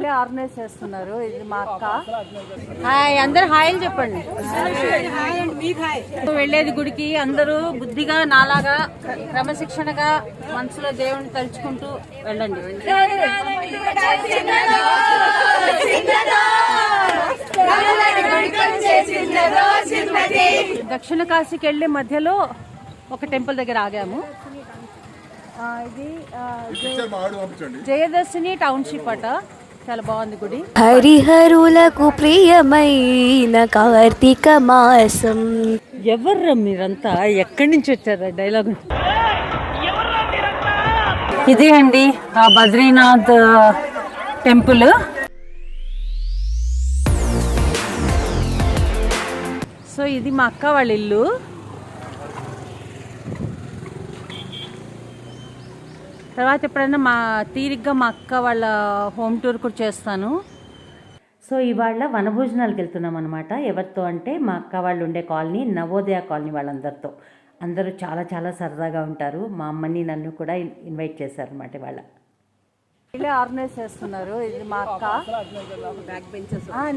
వీళ్ళే ఆర్గనైజ్ చేస్తున్నారు. ఇది మా అక్క. హాయ్, అందరు హాయ్ అని చెప్పండి. వెళ్ళేది గుడికి అందరూ బుద్ధిగా నాలాగా క్రమశిక్షణగా మనసులో దేవుని తలుచుకుంటూ వెళ్ళండి. దక్షిణ కాశీకి వెళ్ళే మధ్యలో ఒక టెంపుల్ దగ్గర ఆగాము. ఇది జయదర్శిని టౌన్షిప్ అట. చాలా బాగుంది గుడి. హరిహరులకు ప్రియమైన కార్తీక మాసం. ఎవర్రా మీరంతా, ఎక్కడి నుంచి వచ్చారా? డైలాగ్ ఇది అండి, బద్రీనాథ్ టెంపుల్. సో ఇది మా అక్క వాళ్ళ ఇల్లు. తర్వాత ఎప్పుడైనా తీరిగ్గా మా అక్క వాళ్ళ హోమ్ టూర్ కూడా చేస్తాను. సో ఇవాళ వనభోజనాలకు వెళ్తున్నాం అనమాట. ఎవరితో అంటే మా అక్క వాళ్ళు ఉండే కాలనీ, నవోదయ కాలనీ వాళ్ళందరితో. అందరూ చాలా చాలా సరదాగా ఉంటారు. మా అమ్మని నన్ను కూడా ఇన్వైట్ చేశారు అనమాట. ఇవాళ వీళ్ళే ఆర్గనైజ్ చేస్తున్నారు. ఇది మా అక్క.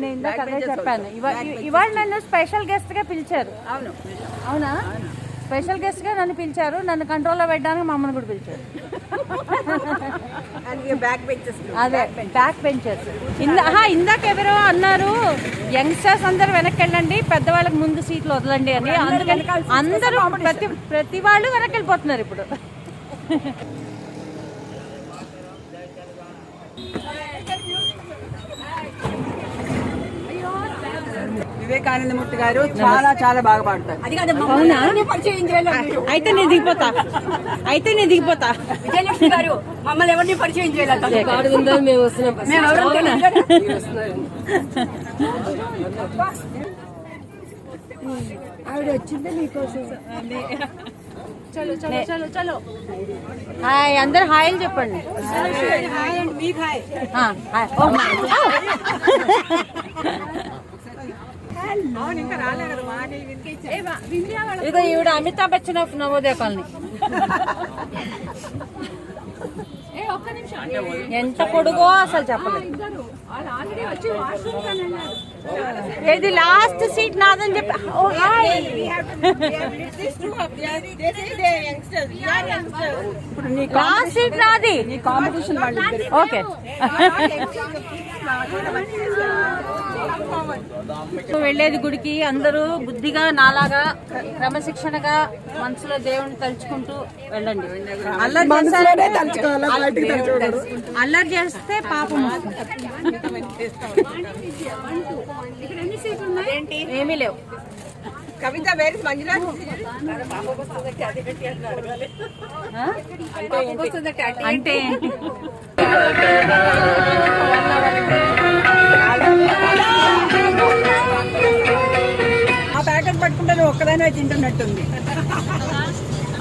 నేను ఇందాక అదే చెప్పాను. ఇవాళ నన్ను స్పెషల్ గెస్ట్గా పిలిచారు. అవునా? స్పెషల్ గెస్ట్గా నన్ను పిలిచారు. నన్ను కంట్రోల్లో పెట్టడానికి మా అమ్మని కూడా పిలిచారు. అదే బ్యాక్ బెంచర్స్. ఇందాక ఎవరో అన్నారు, యంగ్స్టర్స్ అందరూ వెనక్కి వెళ్ళండి, పెద్దవాళ్ళకి ముందు సీట్లు వదలండి అని. అందుకని అందరూ ప్రతి వాళ్ళు వెనక్కి వెళ్ళిపోతున్నారు ఇప్పుడు. వివేకానందమూర్తి గారు చాలా చాలా బాగా పాడతారు. అవునా? అయితే నేను దిగిపోతా. విజయలక్ష్మి గారు మమ్మల్ని ఎవరిని పరిచయం చేయాలి? ఆవిడ వచ్చిందే మీకోసం. చలో చలో చలో చలో. హాయ్, అందరు హాయ్ అని చెప్పండి. ఇదిగో ఈవిడ అమితాబ్ బచ్చన్ ఆఫ్ నవోదయ కాలనీ. ఎంత పొడుగో అసలు చెప్పలేదు. ఇది లాస్ట్ సీట్ నాదని చెప్పి లాస్ట్ సీట్ నాది. Competition okay. వెళ్ళేది గుడికి అందరూ బుద్ధిగా నాలాగా క్రమశిక్షణగా మనసులో దేవుని తలుచుకుంటూ వెళ్ళండి. అల్లరి చేస్తే పాపం. ఏమీ లేవు. కవిత వేరు మంజుల అంటే ఏంటి? ఆ ప్యాకెట్ పట్టుకుంటే ఒక్కదానే తింటున్నట్టుంది.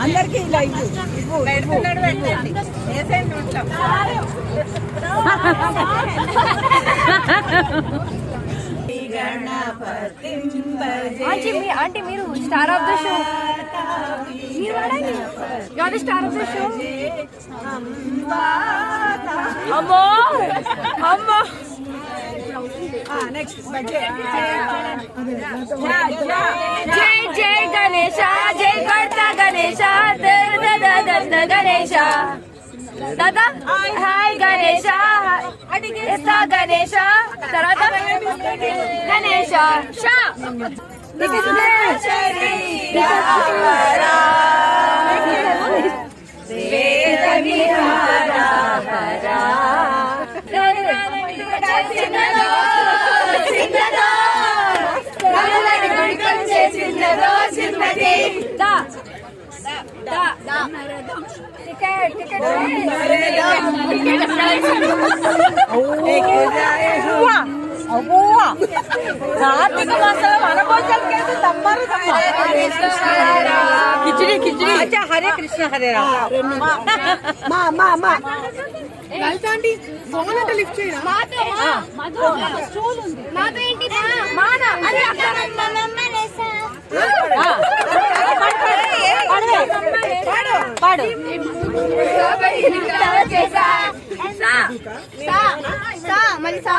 అందరికి ఇలా ఆంటీ మీరు స్టార్ ఆఫ్ ద షో. మీరు స్టార్ ఆఫ్ ద షో. అమ్మో అమ్మో. జై జై గణేశ, జై కర్త గణేశ, గణేశ. దాదా హాయ్ గణేశ, గణేశ. తర్వాత గణేశ షా. కార్తీక మాసం వనభోజనాలకి తమ్మారు కిచిడి కిచిడి. అచ్చా, హరే కృష్ణ హరే రామ. పాడు మళ్ళీ సా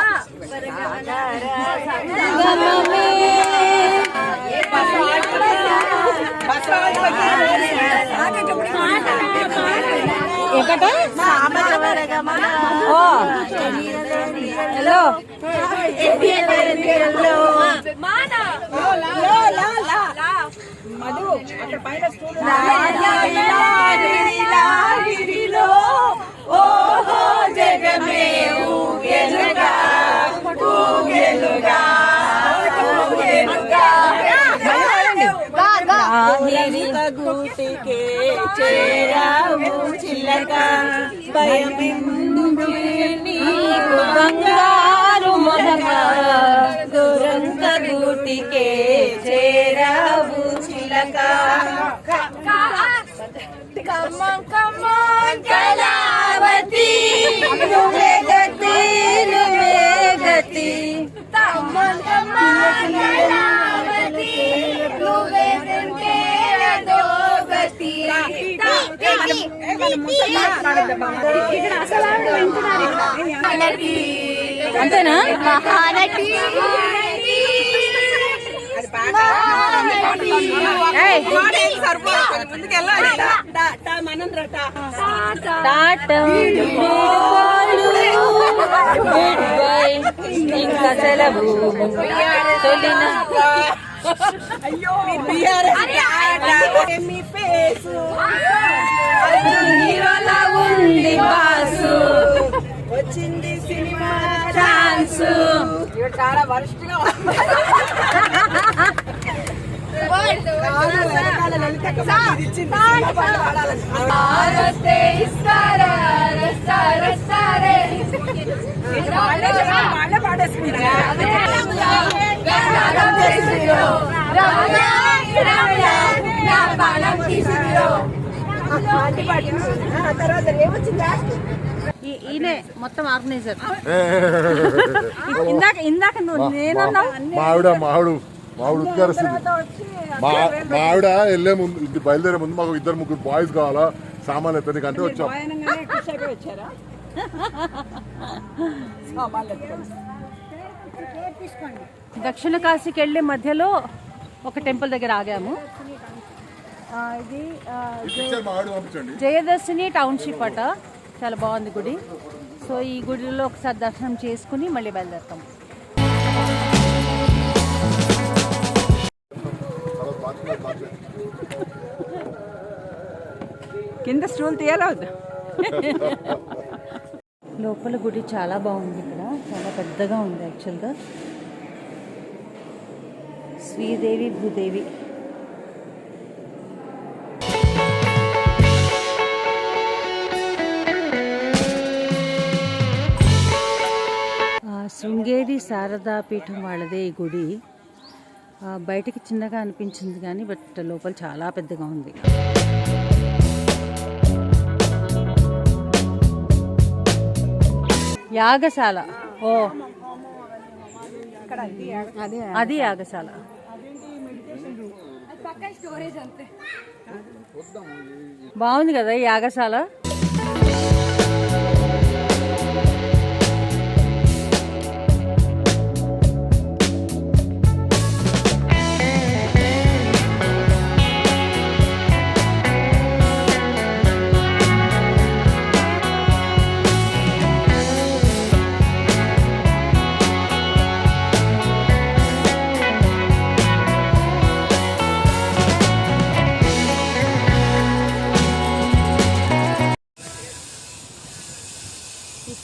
హలో మధు అక్కడ పైన స్టూల్ ఓహో జగమే ఊగెలుగా ఊగెలుగా గూటికే చేరావు చిల్లక భయమెందుకు నీకు బంగారు మొలక దురంత గూటికే చేరావు చిలక కళావతి నువ్వే గతి నువ్వే గతి కళావతి నువ్వే అదో గతి అంతేనా మహానటి ఇంకా సెలవు హీరోలా ఉంది బాసు వచ్చింది సినిమా ఛాన్స్ చాలా వరస్ట్గా తర్వాత ఏమొచ్చింది ఈయనే మొత్తం ఆర్గనైజర్. ఇందాక నేనన్నా మావిడ ఉద్గారిస్తుంది. మా ఆవిడ వెళ్ళే ముందు ఇంటి బయలుదేరే ముందు మాకు 2-3 బాయ్స్ కావాలా సామాన్లు ఎత్తడానికి అంటే వచ్చాం. వచ్చారా దక్షిణ కాశీకి వెళ్ళే మధ్యలో ఒక టెంపుల్ దగ్గర ఆగాము. ఇది మా ఆవిడ పంపించండి. జయదర్శిని టౌన్షిప్ అట, చాలా బాగుంది గుడి. సో ఈ గుడిలో ఒకసారి దర్శనం చేసుకుని మళ్ళీ బయలుదేరుతాం. కింద స్టూల్ తీయాలవద్దు. లోపల గుడి చాలా బాగుంది. ఇక్కడ చాలా పెద్దగా ఉంది యాక్చువల్గా. శ్రీదేవి భూదేవి. శృంగేరి శారదా పీఠం వాళ్ళదే ఈ గుడి. బయటికి చిన్నగా అనిపించింది కానీ బట్ లోపల చాలా పెద్దగా ఉంది. యాగశాల. ఓ అది యాగశాల. బాగుంది కదా ఈ యాగశాల.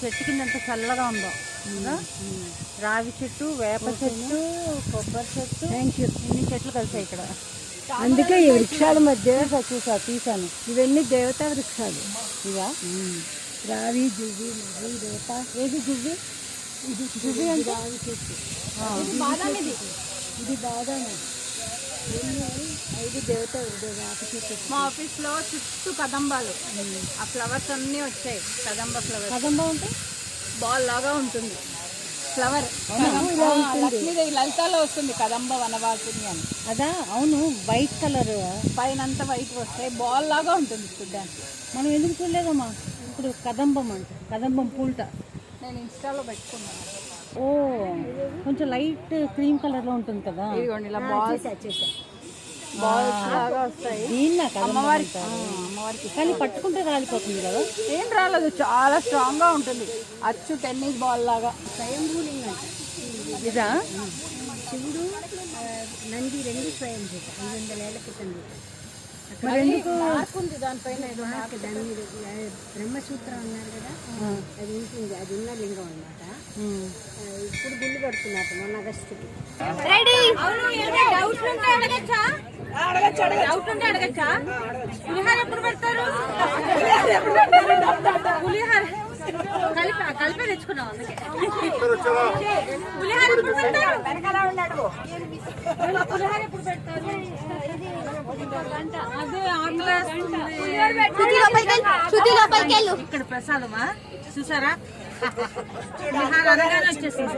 చెట్టు కింద ఎంత చల్లగా ఉందో. రావి చెట్టు, వేప చెట్టు, కొబ్బరి చెట్టు, ఇన్ని చెట్లు కలిసాయి ఇక్కడ. అందుకే ఈ వృక్షాల మధ్య తీసాను. ఇవన్నీ దేవతా వృక్షాలు. ఇవా రావి, జువ్వి, మర్రి, దేవత. ఏది జువ్వి? ఇది జువ్వి అంటే రావి చెట్టు. ఇది బాదాం. ఇది దేవత వేప చెట్టు. మా ఆఫీస్ లో చుట్టూ కదంబాలు, ఆ ఫ్లవర్స్ అన్ని వచ్చాయి. కదంబ ఫ్లవర్స్. కదంబ అంటే బాల్ లాగా ఉంటుంది. ఫ్లవర్ లక్ష్మీదేవి లలితాలో వస్తుంది కదంబ వనవాసిని అని. అదా అవును, వైట్ కలర్ పైన అంతా వైట్ వస్తాయి, బాల్ లాగా ఉంటుంది చూడ్డానికి. మనం ఎందుకు చూడలేదమ్మా. ఇప్పుడు కదంబం అంట, కదంబం పూల్ట. నేను ఇన్స్టాలో పెట్టుకున్నాను. ఓ కొంచెం లైట్ క్రీమ్ కలర్లో ఉంటుంది కదా. ఇదిగోండి ఇలా బాల్స్ బాల్స్ లాగా వస్తాయి. దీన్నా అమ్మవారికి కానీ పట్టుకుంటే రాలిపోతుంది కదా. ఏం రాలేదు, చాలా స్ట్రాంగ్ గా ఉంటుంది. అచ్చు టెన్నిస్ బాల్ లాగా. ఇదా శివుడు నంది రెండు స్వయం 500 ఏళ్ల క్రితం మరి ఎందుకు ఉంది దానిపైన ఏదో దాని మీద బ్రహ్మసూత్రం అన్నారు కదా, అది ఉంటుంది. అది ఉన్న లింగం అనమాట. ఇప్పుడు గుళ్ళు కడుతున్నారు మొన్న ఆగస్టుకి. పులిహార ఎప్పుడు పెడతారు? పులిహార కలిపి తెచ్చుకున్నాం అందుకే. పులిహార ఎప్పుడు పెడతారు? పులిహార ఎప్పుడు పెడతారు? అదే ఇక్కడ ప్రసాదమా చూసారా? పులిహార అనగానే వచ్చేసింది.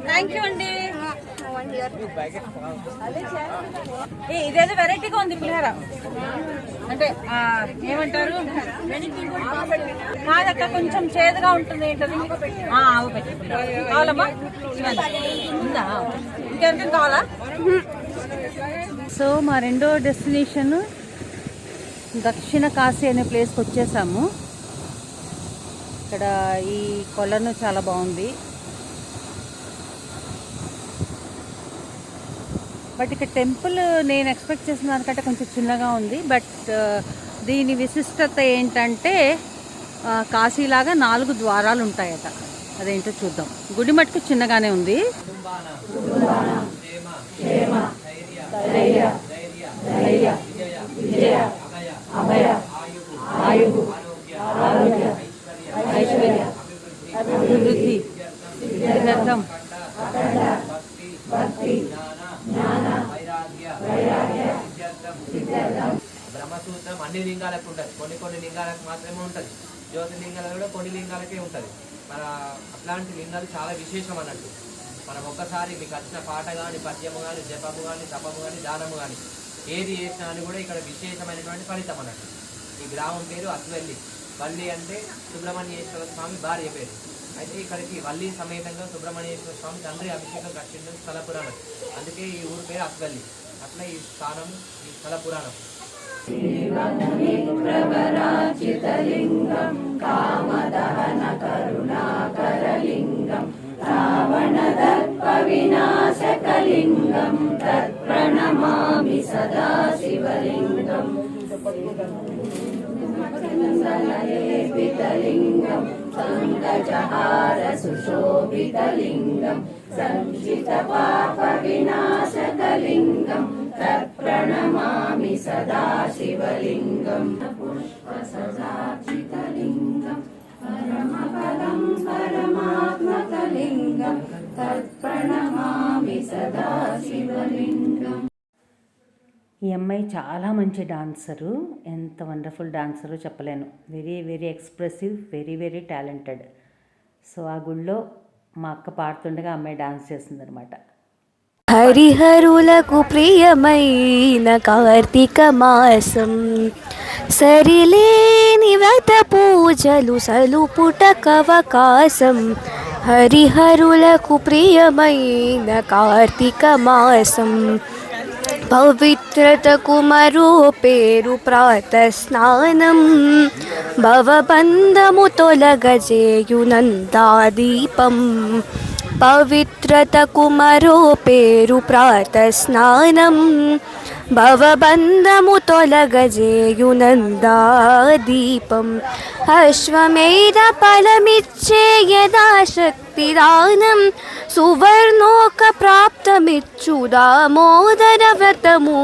థ్యాంక్ యూ అండి. ఇదేదో వెరైటీగా ఉంది పులిహార. అంటే ఏమంటారు, కాదక్క కొంచెం చేదుగా ఉంటుంది. ఏంటది? ఆవు పెట్టి కావాలమ్మా? ఉందా? ఇంకెవరికైనా కావాలా? సో మా రెండో డెస్టినేషన్ దక్షిణ కాశీ అనే ప్లేస్కి వచ్చేసాము. ఇక్కడ ఈ కొలను చాలా బాగుంది. బట్ ఇక్కడ టెంపుల్ నేను ఎక్స్పెక్ట్ చేసిన దానికంటే కొంచెం చిన్నగా ఉంది. బట్ దీని విశిష్టత ఏంటంటే కాశీలాగా 4 ద్వారాలు ఉంటాయట. అదేంటో చూద్దాం. గుడి మట్టుకు చిన్నగానే ఉంది. అభివృద్ధి, సిద్ధార్థం, బ్రహ్మసూత్రం అన్ని లింగాలకు ఉంటుంది. కొన్ని లింగాలకు మాత్రమే ఉంటుంది. జ్యోతిర్లింగాలు కూడా కొన్ని లింగాలకే ఉంటుంది. మన అట్లాంటి లింగాలు చాలా విశేషం అన్నట్టు. మనం ఒక్కసారి మీకు వచ్చిన పాట కానీ, పద్యము కానీ, జపము కానీ, తపము కానీ, దానము కానీ ఏది చేసినా అని కూడా ఇక్కడ విశేషమైనటువంటి ఫలితం అన్నట్టు. ఈ గ్రామం పేరు అస్వెల్లి. వల్లి అంటే సుబ్రహ్మణ్యేశ్వర స్వామి భార్య పేరు. అయితే ఇక్కడికి వల్లి సమేతంగా సుబ్రహ్మణ్యేశ్వర స్వామి తండ్రి అభిషేకం కట్టించిన స్థల పురాణం. అందుకే ఈ ఊరు పేరు అస్వెల్లి. అట్లా ఈ స్థానం ఈ స్థల పురాణం. రావణదర్పవినాశకలింగం తత్ప్రణమామి సదా శివలింగం. సంసలయేపితలింగం సంగజహార సుశోభితలింగం సంచిత పాప వినాశకలింగం తత్ప్రణమామి సదా శివలింగం. పుష్పసజాచితలింగం పరమపదం పరమాత్మకలింగం తత్ప్రణమామి సదా శివలింగం. ఈ అమ్మాయి చాలా మంచి డాన్సరు. ఎంత వండర్ఫుల్ డాన్సరు చెప్పలేను. Very very expressive, very very talented. So ఆ గుళ్ళో మా అక్క పాడుతుండగా అమ్మాయి డాన్స్ చేసిందనమాట. హరిహరులకు ప్రియమైన కార్తీక మాసం సరిలేని వ్రత పూజలు సలుపుటకవకాశం. హరిహరులకు ప్రియమైన కార్తీక మాసం పవిత్రతకు మరో పేరు ప్రాతస్నానం. భవబంధము తొలగజేయునందాదీపం. పవిత్రతకు మరో పేరు ప్రాతస్నానం. భవబంధము తొలగజేయునందాదీపం. అశ్వమేధ ఫలమిచ్చే యథాశక్తి దానం. సువర్ణోక ప్రాప్తమిచ్చు దామోదర వ్రతము.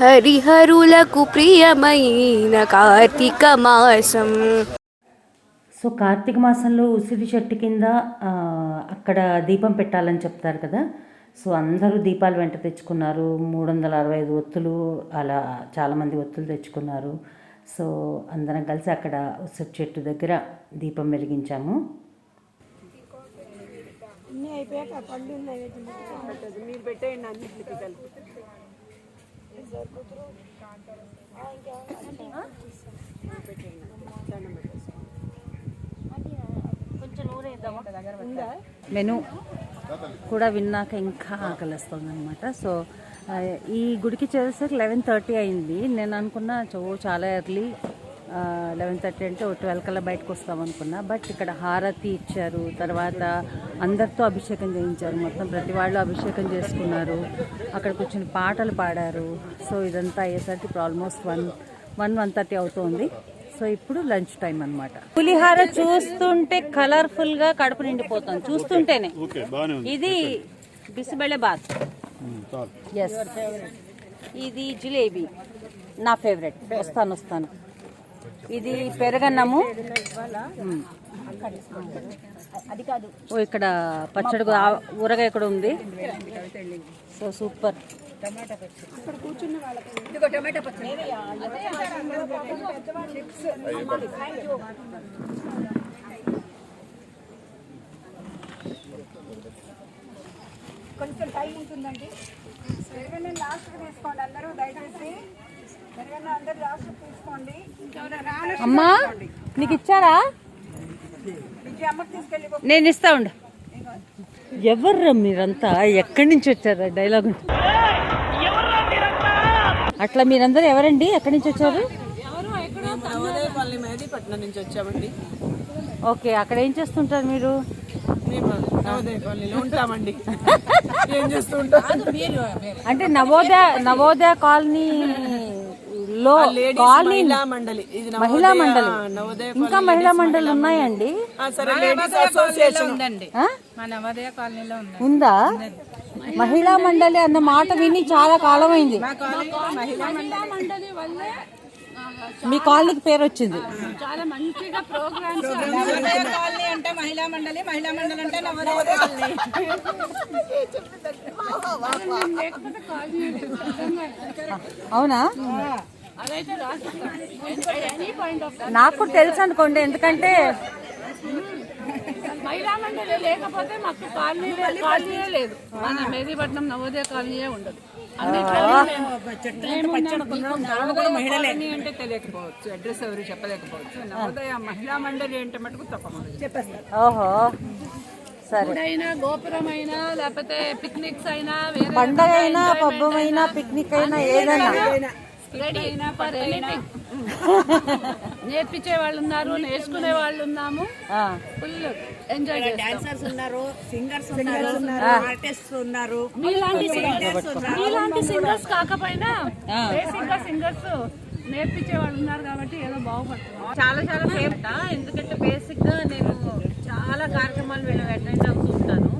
హరిహరులకు ప్రియమైన కార్తీక మాసం. సో కార్తీక మాసంలో ఉసిరి చెట్టు కింద అక్కడ దీపం పెట్టాలని చెప్తారు కదా. సో అందరూ దీపాలు వెంట తెచ్చుకున్నారు. 365 ఒత్తులు అలా చాలామంది ఒత్తులు తెచ్చుకున్నారు. సో అందరం కలిసి అక్కడ ఉసిరి చెట్టు దగ్గర దీపం వెలిగించాము. అన్నీ అయిపోయాక పళ్ళు ఉన్నాయి మీరు పెట్టేయండి అన్నింటికి కలిపి. మెను కూడా విన్నాక ఇంకా ఆకలిస్తుంది అనమాట. సో ఈ గుడికి చేసేసరికి 11:30 అయింది. నేను అనుకున్నా చాలా ఎర్లీ 11:30 అంటే 12 కల్లా బయటకు వస్తాం అనుకున్నా. బట్ ఇక్కడ హారతి ఇచ్చారు, తర్వాత అందరితో అభిషేకం చేయించారు. మొత్తం ప్రతి వాళ్ళు అభిషేకం చేసుకున్నారు, అక్కడ కూర్చొని పాటలు పాడారు. సో ఇదంతా అయ్యేసరికి ఆల్మోస్ట్ 1:30 అవుతుంది. సో ఇప్పుడు లంచ్ టైం అన్నమాట. పులిహార చూస్తుంటే కలర్ఫుల్ గా కడుపు నిండిపోతుంది చూస్తుంటేనే. ఇది బిసిబెళ్ళే బాత్, ఎస్. ఇది జిలేబీ నా ఫేవరెట్, వస్తాను. ఇది పెరగన్నము. ఓ ఇక్కడ పచ్చడి ఊరగాయ కూడా ఉంది. So super. కొంచెం టైం ఉంటుందండి. పెరగన్న లాస్ట్ తీసుకోండి అందరూ, దయచేసి పెరగన్న అందరు లాస్ట్ తీసుకోండి. అమ్మా నీకు ఇచ్చారా? అమ్మకి తీసుకెళ్ళి నేను ఇస్తా ఉండు. ఎవర్రా మీరంతా, ఎక్కడి నుంచి వచ్చారా? డైలాగ్ అట్లా మీరందరూ ఎవరండి, ఎక్కడి నుంచి వచ్చారు? నవోదయపల్లి మెహదీపట్నం నుంచి వచ్చామండి. ఓకే, అక్కడ ఏం చేస్తుంటారు మీరు? మేము నవోదయపల్లిలో ఉంటామండి. ఏం చేస్తూ ఉంటాం అంటే నవోదయ కాలనీ లో కాలనీ మహిళా మండలి, ఇంకా మహిళా మండలి ఉన్నాయండి? ఉందా? మహిళా మండలి అన్న మాట విని చాలా కాలమైంది. మీ కాలనీకి పేరు వచ్చింది. చాలా మంచిగా ప్రోగ్రామ్స్. కాలనీ అంటే మహిళా మండలి, మహిళా మండలి అంటే నవోదయ కాలనీ. అవునా? నాకు తెలుసు అనుకోండి, ఎందుకంటే మహిళా మండలి లేకపోతే మాకు కాలనీయే లేదు. మన మెహదీపట్నం నవోదయ కాలనీయే ఉండదు. మహిళలే అంటే తెలియకపోవచ్చు, అడ్రస్ ఎవరు చెప్పలేకపోవచ్చు. నవోదయ మహిళా మండలి అంటే మటుకు తప్పకుండా చెప్పేస్తారు. ఓహో సరే. అయినా గోపురం అయినా లేకపోతే పిక్నిక్స్ అయినా, పండగ అయినా, పబ్బమైనా, పిక్నిక్ అయినా, ఏదైనా నేర్పించే వాళ్ళు ఉన్నారు, నేర్చుకునే వాళ్ళు ఉన్నాము. ఫుల్ ఎంజాయ్ చేస్తాం. డాన్సర్స్ ఉన్నారు, సింగర్స్ ఉన్నారు, ఆర్టిస్ట్స్ ఉన్నారు. మీలాంటి సింగర్స్ కాకపోయినా బేసిక్ గా సింగర్స్ నేర్పించే వాళ్ళు ఉన్నారు కాబట్టి ఏదో బాగుపడుతుంది. చాలా ఫేవరెట్. ఎందుకంటే బేసిక్ గా నేను చాలా కార్యక్రమాలు వీళ్ళు అటెండ్ అవుతూ ఉంటాను.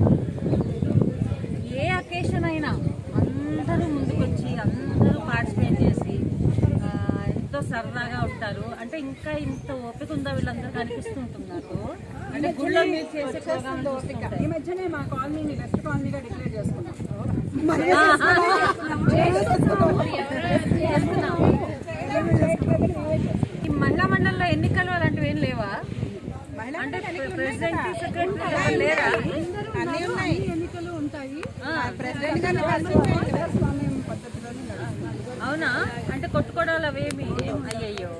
ఏ అకేషన్ అయినా అందరూ ముందుకొచ్చి అందరూ పార్టిసిపేట్ చేసి ఎంతో సరదాగా ఉంటారు. అంటే ఇంకా ఇంత ఓపిక ఉందా వీళ్ళందరూ కనిపిస్తుంటుంది నాకు. అంటే గుళ్ళో మీరు చేసే ప్రోగ్రామ్ ఈ మధ్యనే మా కాలనీని వెస్ట్ కాలనీగా డిక్లేర్ చేసుకున్నాం. ఈ మహిళా మండలిలో ఎన్నికలు అలాంటివి ఏం లేవా? అంటే ప్రెసిడెంట్, సెక్రటరీ లేరా? అన్ని ఉన్నాయి, ఎన్నికలు ఉంటాయి. అవునా? అంటే కొట్టుకోవడాలు అవేమి? అయ్యయ్యో.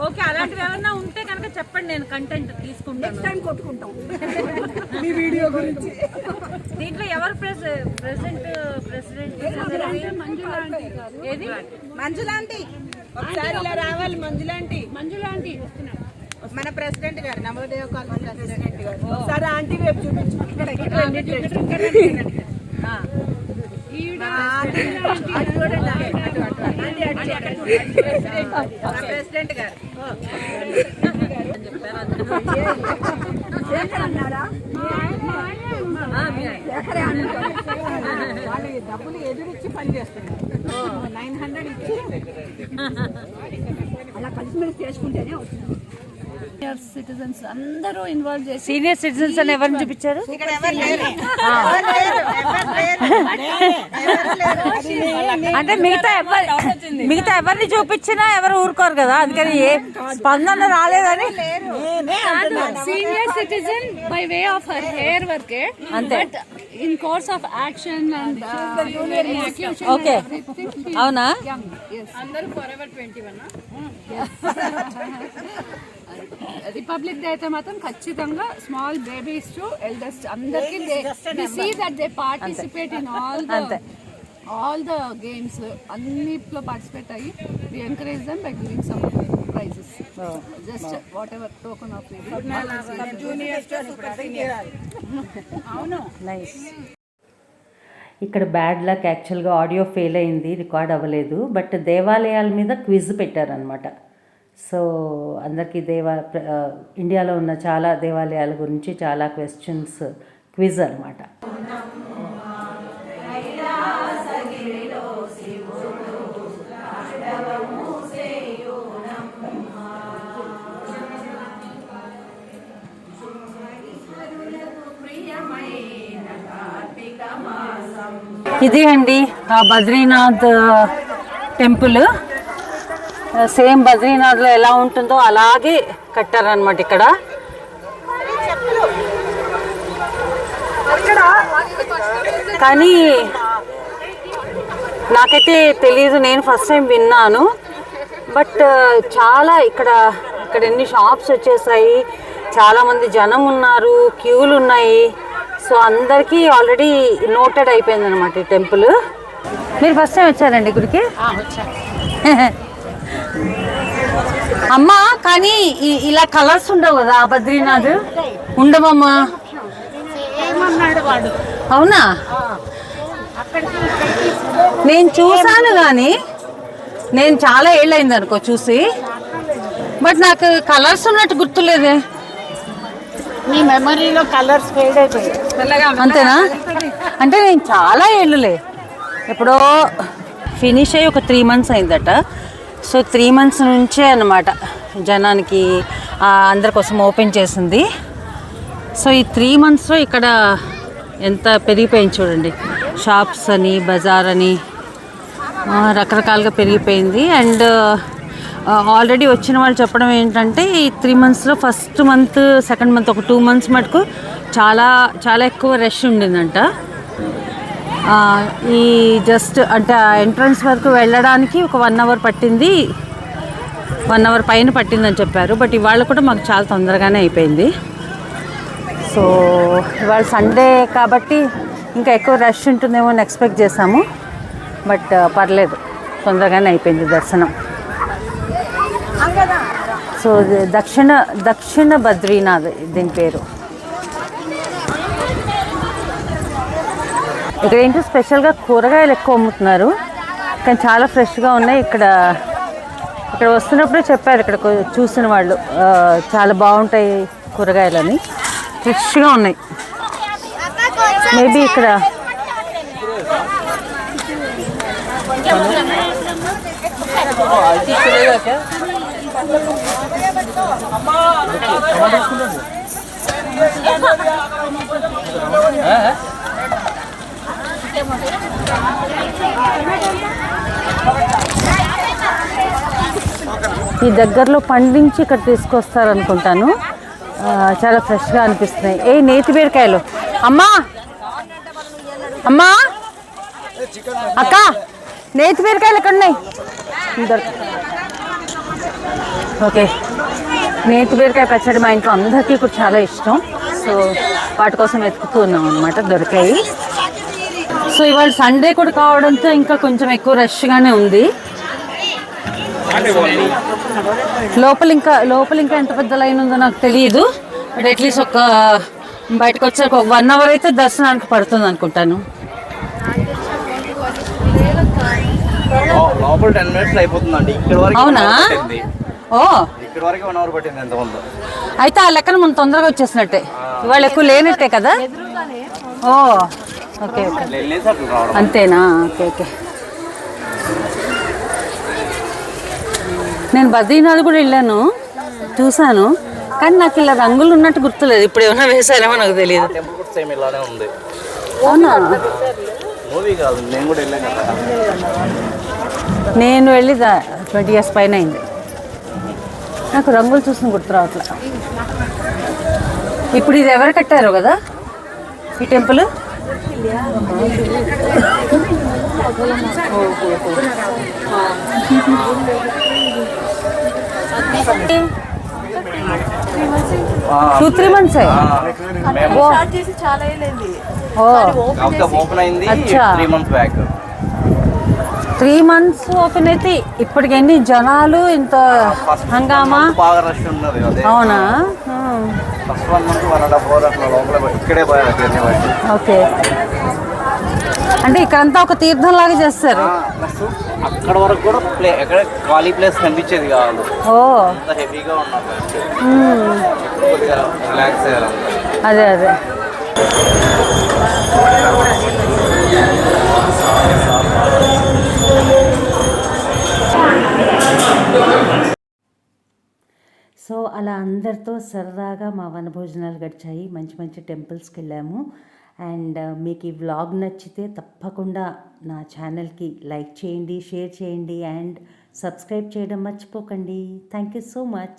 ఓకే, అలాంటివి ఏమన్నా ఉంటే కనుక చెప్పండి, నేను కంటెంట్ తీసుకుంటాను. కొట్టుకుంటాం మీ వీడియో గురించి. దీంట్లో ఎవరు ప్రెసిడెంట్? ఏది? మంజులాంటి ఒకసారి ఇలా రావాలి. మంజులాంటి మన ప్రెసిడెంట్ గారు, నవోదయ కాలనీ ప్రెసిడెంట్ గారు. ఒకసారి ఆంటీ వైపు చూపించు. ప్రెసిడెంట్ గారు వాళ్ళు డబ్బులు ఎదురిచ్చి పని చేస్తున్నారు. 900 ఇచ్చి అలా కలిసిమెలిసి చేసుకుంటేనే అవుతుంది. సిటిజన్స్ అందరూ ఇన్వాల్వ్ చేసి సీనియర్ సిటిజన్స్ అని ఎవరిని చూపించారు? ఇక్కడ ఎవరు లేరు. అంటే మిగతా ఎవరిని చూపించినా ఎవరు ఊరుకోరు కదా, అందుకని ఏ స్పందన రాలేదని. Senior citizen by way of her hair work అంతే. In course of action and okay, అవునా? అందరూ ఫరెవర్ 21. రిపబ్లిక్ డే అయితే మాత్రం ఖచ్చితంగా స్మాల్ బేబీస్ టు ఎల్డర్స్ అందరికి see that they participate in all the games అన్నిట్లో పార్టిసిపేట్ అయ్యి we encourage them by giving some prizes just whatever token of అవును. Nice. ఇక్కడ బ్యాడ్ లక్, యాక్చువల్గా audio fail అయింది, రికార్డ్ అవ్వలేదు. But దేవాలయాల మీద క్విజ్ పెట్టారనమాట. సో అందరికీ ఇండియాలో ఉన్న చాలా దేవాలయాల గురించి చాలా క్వశ్చన్స్, క్విజ్ అనమాట. ఇది అండి బద్రీనాథ్ టెంపుల్. సేమ్ బద్రీనాథ్లో ఎలా ఉంటుందో అలాగే కట్టారనమాట ఇక్కడ. కానీ నాకైతే తెలియదు, నేను ఫస్ట్ టైం విన్నాను. బట్ చాలా ఇక్కడ ఎన్ని షాప్స్ వచ్చేసాయి, చాలామంది జనం ఉన్నారు, క్యూలు ఉన్నాయి. సో అందరికీ ఆల్రెడీ నోటెడ్ అయిపోయింది అనమాట ఈ టెంపుల్. మీరు ఫస్ట్ టైం వచ్చారండి గుడికి? అమ్మా, కానీ ఇలా కలర్స్ ఉండవు కదా బద్రీనాథ్? ఉండవమ్మా. అవునా? నేను చూసాను కానీ నేను చాలా ఏళ్ళైంది అనుకో చూసి, బట్ నాకు కలర్స్ ఉన్నట్టు గుర్తులేదే. మీ మెమరీలో కలర్స్ ఫేడ్ అయిపోయాయి. అంతేనా? అంటే నేను చాలా ఏళ్ళులే, ఎప్పుడో ఫినిష్ అయ్యి ఒక 3 months అయిందట. సో 3 months నుంచే అన్నమాట జనానికి అందరి కోసం ఓపెన్ చేసింది. సో ఈ 3 monthsలో ఇక్కడ ఎంత పెరిగిపోయింది చూడండి. షాప్స్ అని, బజార్ అని రకరకాలుగా పెరిగిపోయింది. అండ్ ఆల్రెడీ వచ్చిన వాళ్ళు చెప్పడం ఏంటంటే ఈ 3 monthsలో ఫస్ట్ మంత్, సెకండ్ మంత్, ఒక 2 months మటుకు చాలా చాలా ఎక్కువ రష్ ఉండిందంట. ఈ జస్ట్ అంటే ఎంట్రన్స్ వరకు వెళ్ళడానికి ఒక 1 hour పట్టింది, 1 hour పైన పట్టిందని చెప్పారు. బట్ ఇవాళ కూడా మాకు చాలా తొందరగానే అయిపోయింది. సో ఇవాళ సండే కాబట్టి ఇంకా ఎక్కువ రష్ ఉంటుందేమో అని ఎక్స్పెక్ట్ చేసాము. బట్ పర్లేదు, తొందరగానే అయిపోయింది దర్శనం. సో దక్షిణ బద్రీనాథ్ దీని పేరు. ఇక్కడ ఏంటో స్పెషల్గా కూరగాయలు ఎక్కువ అమ్ముతున్నారు, కానీ చాలా ఫ్రెష్గా ఉన్నాయి. ఇక్కడ వస్తున్నప్పుడే చెప్పారు, ఇక్కడ చూసిన వాళ్ళు చాలా బాగుంటాయి కూరగాయలని, ఫ్రెష్గా ఉన్నాయి. మేబీ ఇక్కడ ఈ దగ్గరలో పండించి ఇక్కడ తీసుకొస్తారనుకుంటాను. చాలా ఫ్రెష్గా అనిపిస్తున్నాయి. నేతి బీరకాయలు. అమ్మా అక్క, నేతి బీరకాయలు ఎక్కడ ఉన్నాయి? ఓకే, నేతి బీరకాయ పచ్చడి మా ఇంట్లో అందరికీ కూడా చాలా ఇష్టం. సో వాటి కోసం వెతుకుతూ ఉన్నాం అనమాట, దొరికాయి. సో ఇవాళ సండే కూడా కావడంతో ఇంకా కొంచెం ఎక్కువ రష్గానే ఉంది. లోపల ఇంకా ఎంత పెద్ద లైన్ ఉందో నాకు తెలియదు. బట్ అట్లీస్ట్ ఒక బయటకు వచ్చాక 1 hour అయితే దర్శనానికి పడుతుంది అనుకుంటాను. లోపల 10 minutes అయిపోతుందండి. అవునా? ఓ, ఇక్కడ వరకు 1 hour పట్టింది ఎంతమంది. అయితే ఆ లెక్కన మనం తొందరగా వచ్చేసినట్టే, ఇవాళ ఎక్కువ లేనట్టే కదా. ఓ ఓకే, అంతేనా? ఓకే. నేను బద్రీనాథ్ కూడా వెళ్ళాను, చూశాను, కానీ నాకు ఇలా రంగులు ఉన్నట్టు గుర్తులేదు. ఇప్పుడు ఏమైనా వేసారేమో నాకు తెలియదు. టెంపుల్ కూడా సేమ్ ఇలానే ఉంది. అవునా? మూవీ కాదు, నేను కూడా వెళ్ళాను కదా. నేను వెళ్ళి 20 years పైన అయింది. నాకు రంగులు చూసిన గుర్తు రావట్లే. ఇప్పుడు ఇది ఎవరు కట్టారో కదా ఈ టెంపుల్? టూ 3 months మేము ఓపెన్ అయింది అచ్చా. 3 months బ్యాక్. 3 months ఓపెన్ అయితే ఇప్పటికి ఎన్ని జనాలు, ఇంత హంగామా. బాగా రష్ ఉన్నది. అదే అవునా? ఫస్ట్ 1 month 1.5 hour అట్లా లోపల ఇక్కడే పోయారు జర్నీ బట్టి. ఓకే. అంటే ఇక్కడంతా ఒక తీర్థం లాగా చేస్తారు. ప్లస్ అక్కడ వరకు కూడా ఎక్కడ ఖాళీ ప్లేస్ కనిపించేది కాదు. ఓ అంత హెవీగా ఉన్నారు. కొద్దిగా రిలాక్స్ అయ్యారు. అదే అదే. సో అలా అందరితో సరదాగా మా వనభోజనాలు గడిచాయి. మంచి మంచి టెంపుల్స్కి వెళ్ళాము. అండ్ మీకు ఈ వ్లాగ్ నచ్చితే తప్పకుండా నా ఛానల్కి లైక్ చేయండి, షేర్ చేయండి అండ్ సబ్స్క్రైబ్ చేయడం మర్చిపోకండి. Thank you so much.